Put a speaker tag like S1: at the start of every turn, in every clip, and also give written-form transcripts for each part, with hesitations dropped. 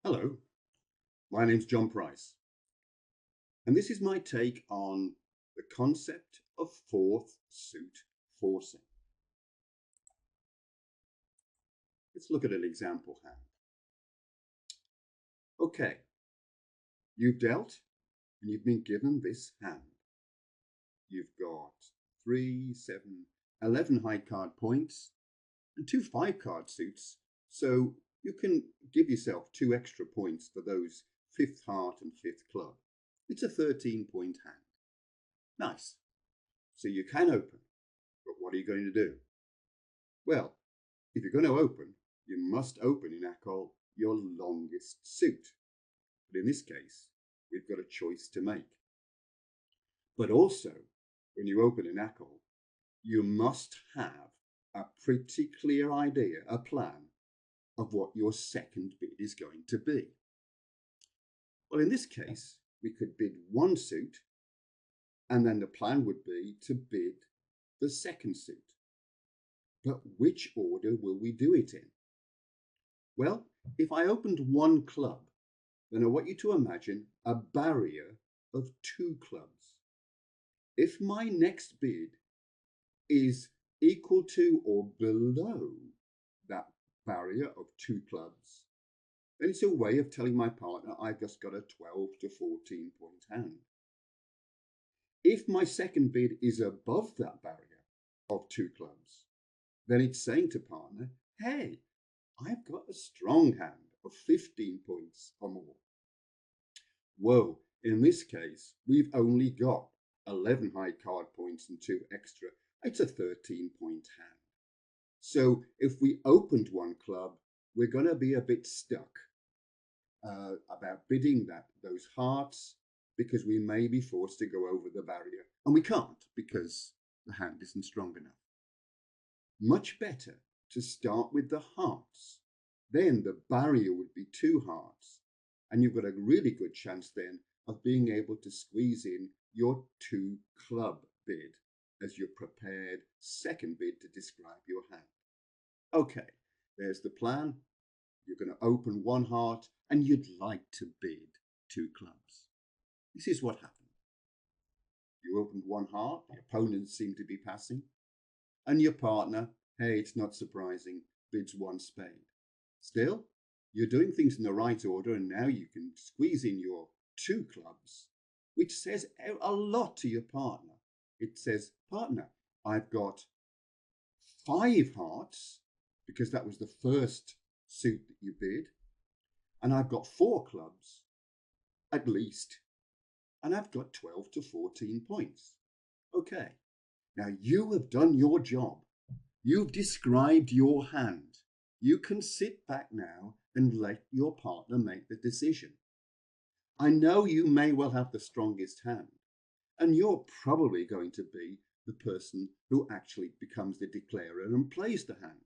S1: Hello, my name's John Price, and this is my take on the concept of fourth suit forcing. Let's look at an example hand. Okay, you've dealt and you've been given this hand. You've got 3, 7, 11 high card points and 2 5-card suits, so you can give yourself 2 extra points for those 5th heart and 5th club. It's a 13-point hand. Nice. So you can open, but what are you going to do? Well, if you're going to open, you must open in ACOL your longest suit. But in this case, we've got a choice to make. But also, when you open in ACOL, you must have a pretty clear idea, a plan of what your second bid is going to be. Well, in this case, we could bid one suit, and then the plan would be to bid the second suit. But which order will we do it in? Well, if I opened one club, then I want you to imagine a barrier of 2 clubs. If my next bid is equal to or below that barrier of 2 clubs, then it's a way of telling my partner I've just got a 12 to 14 point hand. If my second bid is above that barrier of 2 clubs, then it's saying to partner, hey, I've got a strong hand of 15 points or more. Whoa, in this case, we've only got 11 high card points and 2 extra. It's a 13-point hand. So if we opened one club, we're going to be a bit stuck about bidding those hearts, because we may be forced to go over the barrier. And we can't because the hand isn't strong enough. Much better to start with the hearts. Then the barrier would be 2 hearts, and you've got a really good chance then of being able to squeeze in your 2 club bid as your prepared second bid to describe your hand. Okay, there's the plan. You're going to open 1 heart and you'd like to bid 2 clubs. This is what happened. You opened 1 heart, the opponents seem to be passing, and your partner, hey, it's not surprising, bids 1 spade. Still, you're doing things in the right order, and now you can squeeze in your 2 clubs, which says a lot to your partner. It says, partner, I've got 5 hearts, because that was the first suit that you bid, and I've got 4 clubs, at least, and I've got 12 to 14 points. Okay, now you have done your job. You've described your hand. You can sit back now and let your partner make the decision. I know you may well have the strongest hand, and you're probably going to be the person who actually becomes the declarer and plays the hand.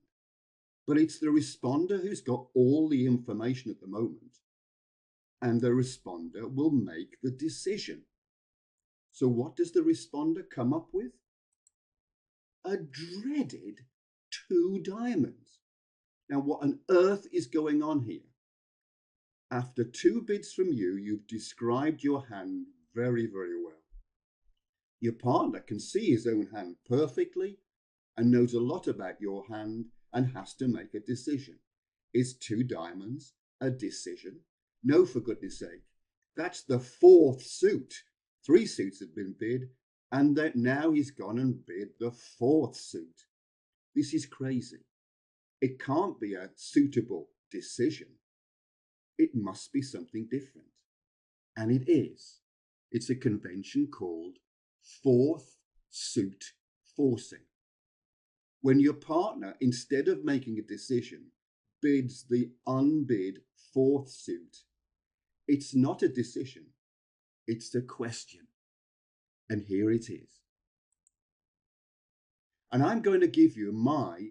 S1: But it's the responder who's got all the information at the moment, and the responder will make the decision. So what does the responder come up with? A dreaded 2 diamonds. Now, what on earth is going on here? After 2 bids from you, you've described your hand very, very well. Your partner can see his own hand perfectly and knows a lot about your hand and has to make a decision. Is 2 diamonds a decision? No, for goodness sake. That's the 4th suit. 3 suits have been bid, and that now he's gone and bid the 4th suit. This is crazy. It can't be a suitable decision. It must be something different. And it is. It's a convention called 4th suit forcing. When your partner, instead of making a decision, bids the unbid 4th suit, it's not a decision, it's a question. And here it is. And I'm going to give you my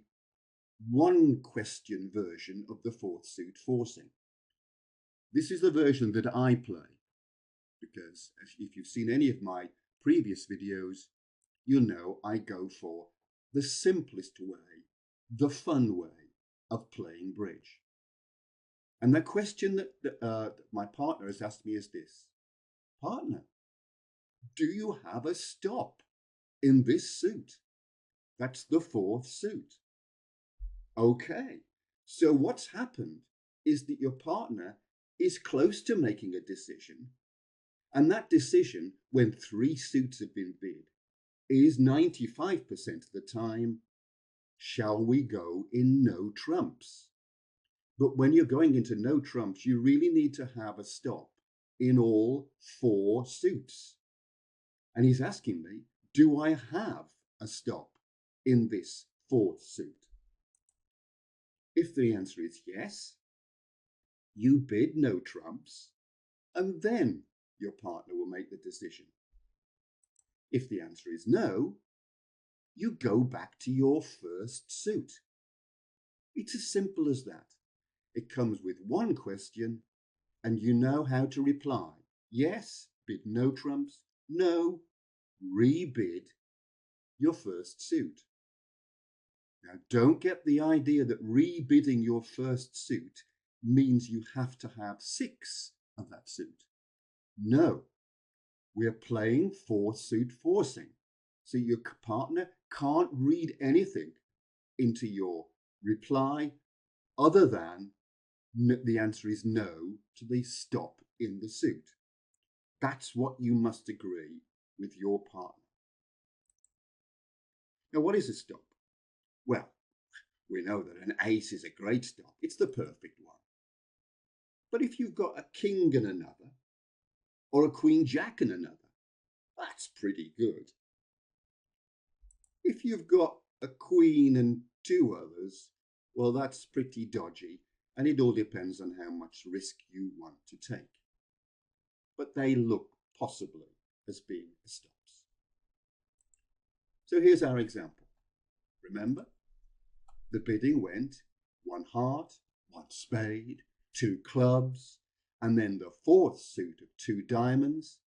S1: 1 question version of the 4th suit forcing. This is the version that I play, because if you've seen any of my previous videos, you'll know I go for the simplest way, the fun way of playing bridge. And the question that my partner has asked me is this: partner, do you have a stop in this suit? That's the fourth suit. Okay, so what's happened is that your partner is close to making a decision, and that decision, when three suits have been bid, is 95% of the time, shall we go in no trumps? But when you're going into no trumps, you really need to have a stop in all four suits. And he's asking me, do I have a stop in this fourth suit? If the answer is yes, you bid no trumps, and then your partner will make the decision. If the answer is no, you go back to your first suit. It's as simple as that. It comes with one question, and you know how to reply. Yes, bid no trumps. No, rebid your first suit. Now, don't get the idea that rebidding your first suit means you have to have 6 of that suit. No, we're playing four suit forcing. So your partner can't read anything into your reply other than the answer is no to the stop in the suit. That's what you must agree with your partner. Now, what is a stop? Well, we know that an ace is a great stop. It's the perfect one. But if you've got a king and another, or a queen jack and another, that's pretty good. If you've got a queen and two others, well, that's pretty dodgy, and it all depends on how much risk you want to take. But they look possibly as being stops. So here's our example. Remember, the bidding went 1 heart, 1 spade, 2 clubs, and then the fourth suit of 2 diamonds,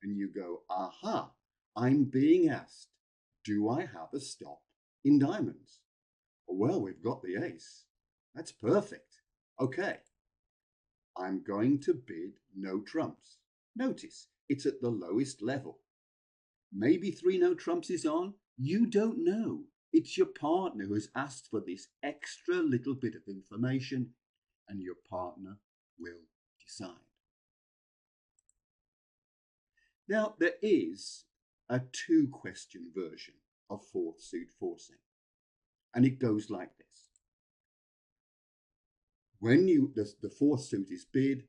S1: and you go, aha, I'm being asked, do I have a stop in diamonds? Well, we've got the ace. That's perfect. Okay, I'm going to bid no trumps. Notice, it's at the lowest level. Maybe 3 no trumps is on. You don't know. It's your partner who has asked for this extra little bit of information, and your partner will decide. Now, there is a 2-question version of fourth suit forcing, and it goes like this. When the fourth suit is bid,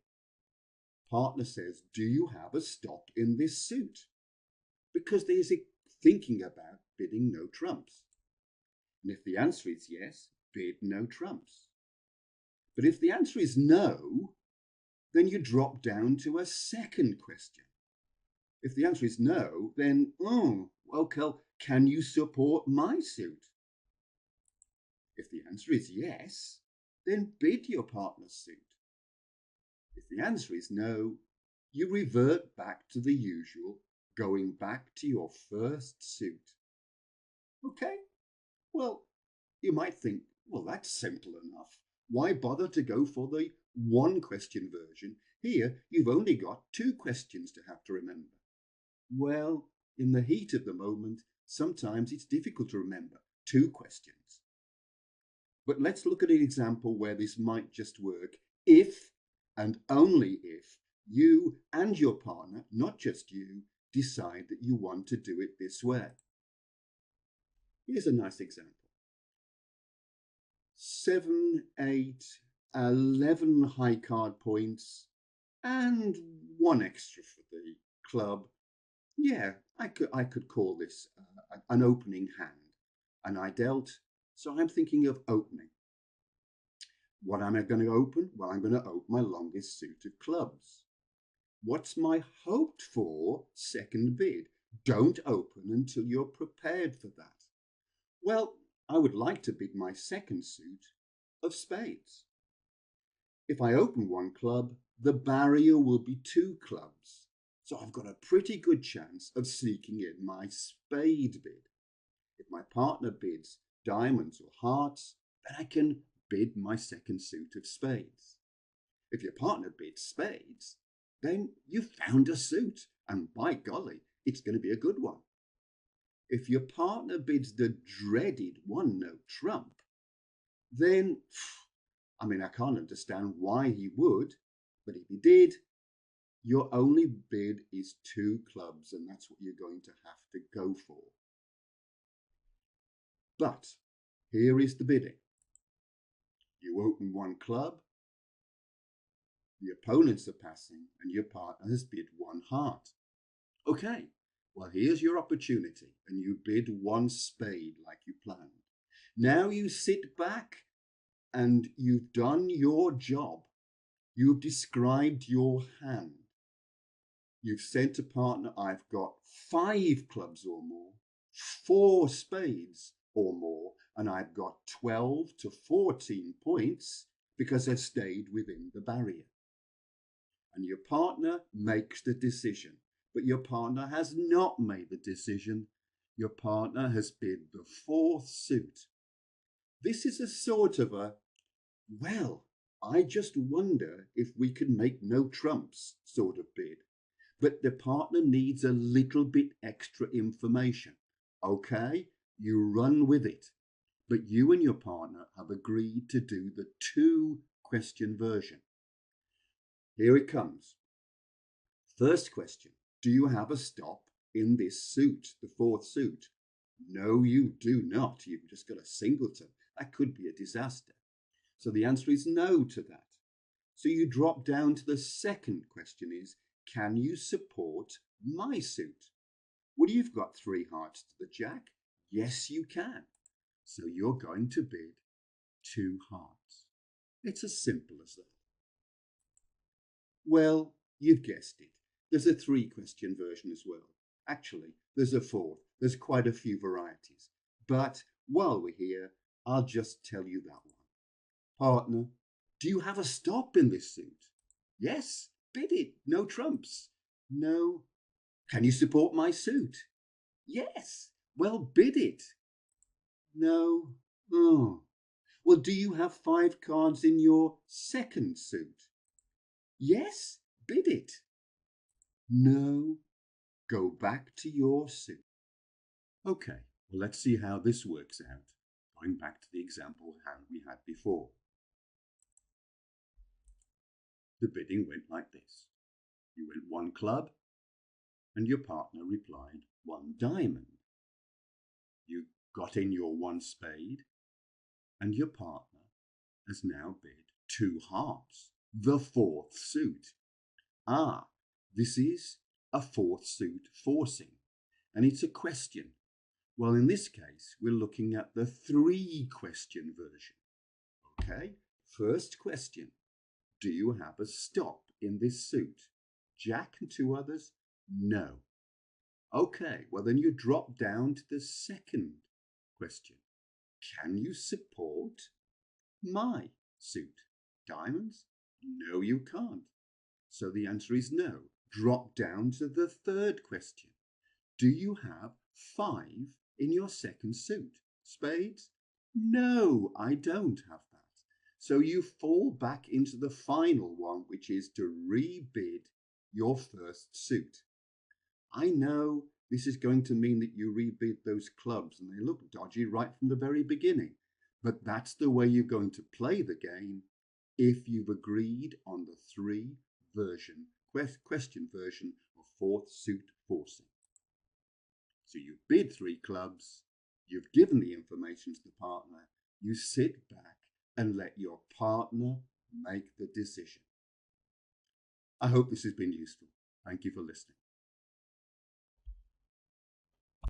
S1: partner says, do you have a stop in this suit? Because there's a thinking about bidding no trumps. And if the answer is yes, bid no trumps. But if the answer is no, then you drop down to a second question. If the answer is no, then, okay, can you support my suit? If the answer is yes, then bid your partner's suit. If the answer is no, you revert back to the usual, going back to your first suit. Okay? Well, you might think, well, that's simple enough. Why bother to go for the 1-question version? Here, you've only got 2 questions to have to remember. Well, in the heat of the moment, sometimes it's difficult to remember 2 questions. But let's look at an example where this might just work if and only if you and your partner, not just you, decide that you want to do it this way. Here's a nice example. 7, 8, 11 high card points, and 1 extra for the club. Yeah, I could call this an opening hand. And I dealt, so I'm thinking of opening. What am I going to open? Well, I'm going to open my longest suit of clubs. What's my hoped for second bid? Don't open until you're prepared for that. Well, I would like to bid my second suit of spades. If I open 1 club, the barrier will be 2 clubs. So I've got a pretty good chance of sneaking in my spade bid. If my partner bids diamonds or hearts, then I can bid my second suit of spades. If your partner bids spades, then you found a suit, and by golly, it's going to be a good one. If your partner bids the dreaded one-note trump, then, I can't understand why he would, but if he did, your only bid is 2 clubs, and that's what you're going to have to go for. But here is the bidding. You open 1 club, the opponents are passing, and your partner has bid 1 heart. Okay, well, here's your opportunity, and you bid 1 spade like you planned. Now you sit back and you've done your job. You've described your hand. You've said to partner, I've got 5 clubs or more, 4 spades or more, and I've got 12 to 14 points because I've stayed within the barrier. And your partner makes the decision, but your partner has not made the decision. Your partner has bid the 4th suit. This is a sort of a, well, I just wonder if we can make no trumps sort of bid. But the partner needs a little bit extra information. Okay, you run with it. But you and your partner have agreed to do the 2-question version. Here it comes. First question, do you have a stop in this suit, the 4th suit? No, you do not. You've just got a singleton. That could be a disaster. So the answer is no to that. So you drop down to the second question is, can you support my suit? Well, you've got 3 hearts to the jack. Yes, you can. So you're going to bid 2 hearts. It's as simple as that. Well, you've guessed it. There's a 3-question version as well. Actually, there's a 4th. There's quite a few varieties. But while we're here, I'll just tell you that one. Partner, do you have a stop in this suit? Yes, bid it. No trumps. No. Can you support my suit? Yes. Well, bid it. No. Oh. Well, do you have 5 cards in your second suit? Yes, bid it. No. Go back to your suit. Okay, well, let's see how this works out. Going back to the example hand we had before. The bidding went like this. You went 1 club, and your partner replied 1 diamond. You got in your 1 spade, and your partner has now bid 2 hearts, the 4th suit. This is a 4th suit forcing, and it's a question. Well, in this case, we're looking at the 3-question version. Okay, first question. Do you have a stop in this suit? Jack and 2 others? No. Okay, well then you drop down to the second question. Can you support my suit? Diamonds? No, you can't. So the answer is no. Drop down to the 3rd question. Do you have 5 in your second suit? Spades? No, I don't have that. So you fall back into the final one, which is to rebid your first suit. I know this is going to mean that you rebid those clubs and they look dodgy right from the very beginning, but that's the way you're going to play the game if you've agreed on the 3-question version of 4th suit forcing. So you bid 3 clubs, you've given the information to the partner, you sit back and let your partner make the decision. I hope this has been useful. Thank you for listening.